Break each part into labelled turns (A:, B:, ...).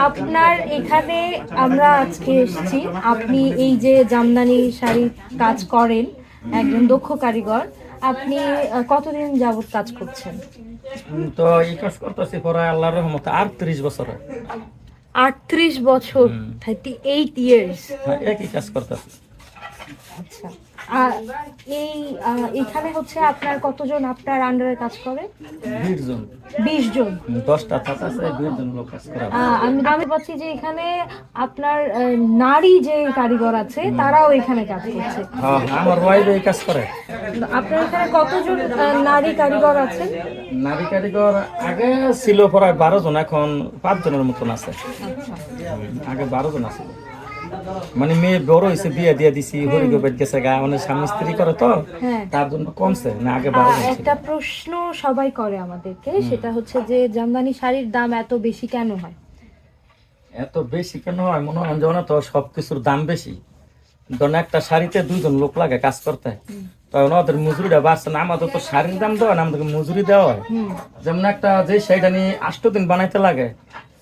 A: আপনার এখানে আমরা আজকে এসেছি, আপনি এই যে জামদানি শাড়ির কাজ করেন, একজন দক্ষ কারিগর। আপনি কতদিন যাবত কাজ করছেন?
B: তো এই কাজ করতেছি পরে আল্লাহর রহমতে 38 বছর
A: 38 বছর, 38 ইয়ার্স।
B: একই কাজ করতেছি।
A: আচ্ছা, আর এই এখানে হচ্ছে আপনার কতজন আপনার আন্ডারে কাজ করে?
B: 20 জন।
A: 20 জন।
B: 10টা ছাত্র আছে, 20 জন লোক কাজ করে।
A: আমি পাচ্ছি যে এখানে আপনার নারী যে কারিগর আছে তারাও এখানে কাজ করছে।
B: হ্যাঁ, আমার ওয়াইফ এই কাজ করে।
A: আপনার এখানে কতজন নারী কারিগর আছে?
B: নারী কারিগর আগে ছিল প্রায় 12 জন, এখন 5 জনের মতন আছে।
A: আচ্ছা,
B: আগে 12 জন আছিল। মানে মেয়ে বড় হয়েছে, বিয়ে দিয়ে দিছি, হরিগোবেদ গেছে গা, মানে স্বামী স্ত্রী করে তো
A: হ্যাঁ।
B: তার জন্য কমছে না, আগে 12 জন ছিল।
A: একটা প্রশ্ন সবাই করে আমাদেরকে, সেটা হচ্ছে যে জামদানি শাড়ির দাম এত বেশি কেন হয়?
B: এত বেশি কেন হয়? মনে হয় যেন তো সবকিছুর দাম বেশি। ধরেন একটা শাড়িতে 2 জন লোক লাগে কাজ করতে, তখন ওদের মজুরিটা বাড়ছে না। আমাদের তো শাড়ির দাম দেওয়া না, আমাদেরকে মজুরি দেওয়া হয়। যেমন একটা যে শাড়িটা নিয়ে 8 দিন বানাইতে লাগে,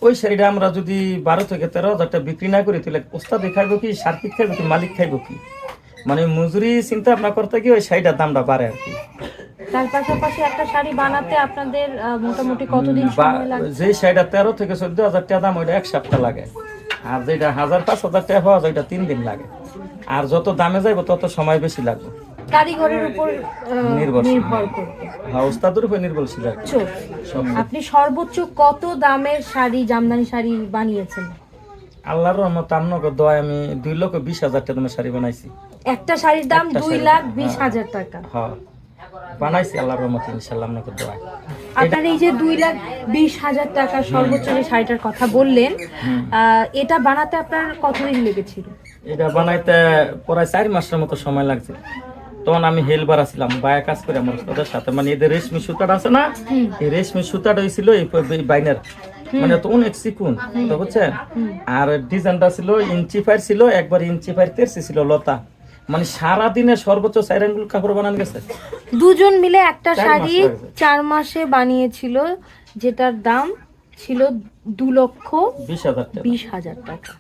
B: ওই শাড়িটা আমরা যদি 12 থেকে 13 হাজার টাকা বিক্রি না করি, তাহলে ওস্তাদ খাইবো কি, সার্কিট খাইবো কি, মালিক খাইবো কি? মানে মজুরি চিন্তা ভাবনা করতে গিয়ে ওই শাড়িটার দামটা বাড়ে আর কি।
A: তার পাশাপাশি একটা শাড়ি বানাতে আপনাদের মোটামুটি কতদিন সময় লাগে?
B: যে শাড়িটা 13 থেকে 14 হাজার টাকা দাম, ওইটা 1 সপ্তাহ লাগে। আর যেটা 1000-5000 টাকা পাওয়া যায়, ওইটা 3 দিন লাগে। আর যত দামে যাইবো তত সময় বেশি লাগবে।
A: কারিগরের উপর নির্ভর করবে।
B: হ্যাঁ, ওস্তাদের উপর নির্ভরশীল আর কি।
A: আপনি সর্বোচ্চ কত দামের শাড়ি, জামদানি শাড়ি বানিয়েছেন?
B: আল্লাহর রহমতে আপনাকে দোয়ায় আমি 2,20,000 টাকা দামের শাড়ি বানাইছি।
A: একটা শাড়ির দাম 2,20,000 টাকা?
B: হ্যাঁ, বানাইছি আল্লাহর রহমতে ইনশাআল্লাহ, আপনাকে দোয়ায়।
A: আপনার এই যে 2,20,000 টাকা সর্বোচ্চ যে শাড়িটার কথা বললেন, এটা বানাতে আপনার কতদিন লেগেছিল?
B: এটা বানাইতে প্রায় 4 মাসের মতো সময় লাগছে। তখন আমি হেলবার আছিলাম, বায়া কাজ করে আমার ওদের সাথে। মানে এদের রেশমি সুতাটা আছে না, এই রেশমি সুতাটা হয়েছিল এই বাইনের, মানে তো অনেক চিকুন, তো বুঝছেন। আর ডিজাইনটা ছিল ইঞ্চি ফাইর ছিল, একবার ইঞ্চি ফাইর তেরছি ছিল লতা। মানে সারাদিনে সর্বোচ্চ 4 আঙ্গুল কাপড় বানানো গেছে।
A: দুজন মিলে একটা
B: 4 মাস
A: শাড়ি
B: লাগছে।
A: 4 মাসে বানিয়েছিল, যেটার দাম ছিল 2,20,000 টাকা।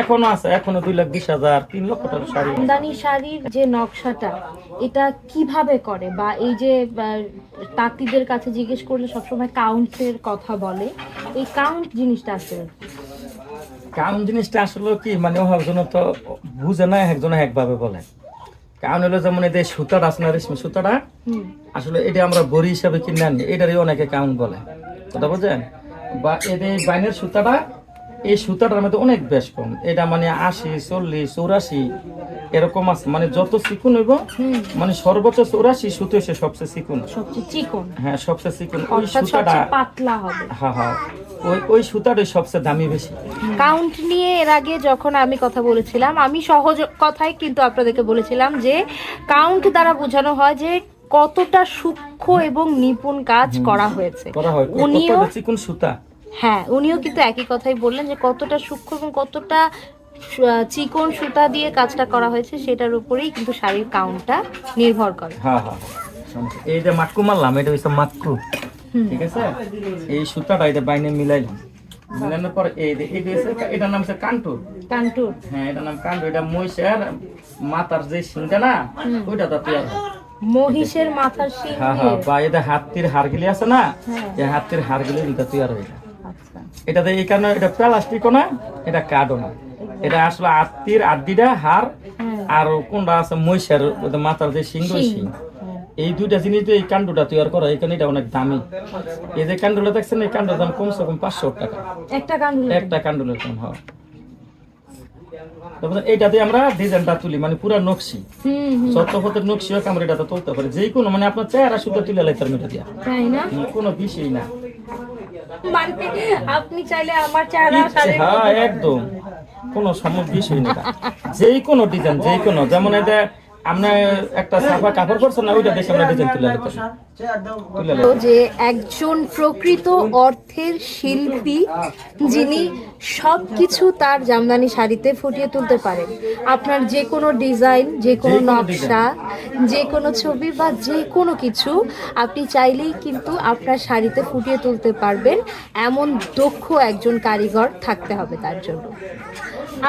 B: এখনো আছে, এখনো 2,20,000, 3 লক্ষ টাকার শাড়ি।
A: জামদানি শাড়ির যে নকশাটা, এটা কিভাবে করে? বা এই যে তাঁতিদের কাছে জিজ্ঞেস করলে সবসময় কাউন্টের কথা বলে, এই কাউন্ট জিনিসটা আছে?
B: কাউন্ট জিনিসটা আসলে কি, মানে একজন তো বুঝে না, একজন একভাবে বলে। কারণ হলো যেমন এই যে সুতাটা আছে না, রেশমি সুতাটা, আসলে এটা আমরা বড়ি হিসাবে কিনে আনি, এটারই অনেকে কাউন্ট বলে, কথা বুঝছেন। বা এদের বাইনের সুতাটা, এই সুতাটার মধ্যে অনেক বেশ কম, এটা মানে 80, 40, 84 এরকম আছে। মানে যত চিকুন হইব, মানে সর্বোচ্চ 84 সুতো এসে সবচেয়ে চিকুন,
A: সবচেয়ে চিকন।
B: হ্যাঁ, সবচেয়ে চিকুন ওই
A: অর্থাৎ
B: সুতাটা।
A: সবচেয়ে পাতলা হবে।
B: হ্যাঁ হ্যাঁ, ওই সুতাটাই সবচেয়ে দামি বেশি।
A: কাউন্ট নিয়ে এর আগে যখন আমি কথা বলেছিলাম, আমি সহজ কথায় কিন্তু আপনাদেরকে বলেছিলাম যে কাউন্ট দ্বারা বোঝানো হয় যে কতটা সূক্ষ্ম এবং নিপুণ কাজ করা হয়েছে।
B: উনিও চিকুন সুতা,
A: হ্যাঁ, উনিও কিন্তু একই কথাই বললেন যে কতটা সূক্ষ্ম এবং কতটা চিকন সুতা দিয়ে কাজটা করা হয়েছে, সেটার উপরেই কিন্তু শাড়ির কাউন্টটা নির্ভর করে।
B: হ্যাঁ হ্যাঁ, এই যে মাটকু মারলাম, এটা হচ্ছে মাটকু, ঠিক আছে। এই সুতাটা এটা বাইনে মিলাইলাম, মিলানোর পর এই যে এটার নাম হচ্ছে কান্টুর।
A: কান্টুর,
B: হ্যাঁ, এটার নাম কান্টুর। এটা মহিষের মাথার যে শিংটা না, ওইটা তো তৈরি হয়।
A: মহিষের মাথার শিং
B: হ্যাঁ
A: দিয়ে?
B: হ্যাঁ, বা এটা হাতির হাড়গুলি আছে না, এই হাতির হাড়গুলি এটা তৈরি হয়।
A: আচ্ছা,
B: এটাতে এই কারণে এটা প্লাস্টিকও না, এটা কাঠও না, এটা আসলে হাতির আড্ডিটা হাড়, আর কোনটা আছে মহিষের মাথার যে শিং, ওই শিং। এই দুইটা জিনিস দিয়ে এই কান্ডটা তৈরি করা, এই কারণে এটা অনেক দামি। এই যে কান্ডটা দেখছেন, এই কান্ডের দাম কমসে কম 500 টাকা একটা কান্ডুলের দাম। হয় এইটাতে আমরা ডিজাইনটা তুলি, মানে পুরা নকশি, চট্টপথের নকশি হোক, আমরা এটাতে তুলতে পারি যে কোনো, মানে আপনার চেহারা সুতো তুলে লাইতে পারবেন, এটা দিয়া কোনো বিষয় না।
A: মানে আপনি চাইলে আমার চেহারা,
B: হ্যাঁ একদম কোনো বিষয় না, যে কোনো ডিজাইন, যে কোনো, যেমন এটা আপনি একটা সাফা কাপড় করছেন না, ওইটা দেখে আমরা ডিজাইন তুলে নিতে পারি, তুলে
A: তো যে একজন প্রকৃত অর্থের শিল্পী যিনি সবকিছু তার জামদানি শাড়িতে ফুটিয়ে তুলতে পারেন। আপনার যে কোনো ডিজাইন, যে কোনো
B: যে কোনো
A: নকশা, যে কোনো ছবি বা যে কোনো কিছু আপনি চাইলেই কিন্তু আপনার শাড়িতে ফুটিয়ে তুলতে পারবেন, এমন দক্ষ একজন কারিগর থাকতে হবে তার জন্য।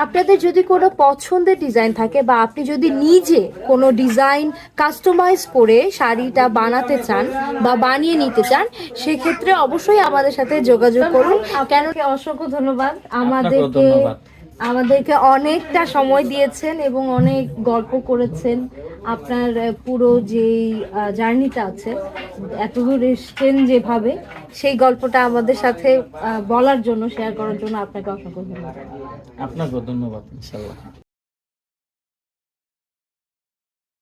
A: আপনাদের যদি কোনো পছন্দের ডিজাইন থাকে বা আপনি যদি নিজে কোনো ডিজাইন কাস্টমাইজ করে শাড়িটা বানাতে চান বা বানিয়ে নিতে চান, সেক্ষেত্রে অবশ্যই আমাদের সাথে যোগাযোগ করুন। কেন অসংখ্য ধন্যবাদ
B: আপনাকেও ধন্যবাদ।
A: আমাদেরকে অনেকটা সময় দিয়েছেন এবং অনেক গল্প করেছেন। আপনার পুরো যেই জার্নিটা আছে, এত দূর এসছেন যেভাবে, সেই গল্পটা আমাদের সাথে বলার জন্য, শেয়ার করার জন্য আপনাকে অসংখ্য ধন্যবাদ।
B: আপনাকেও ধন্যবাদ, ইনশাল্লাহ।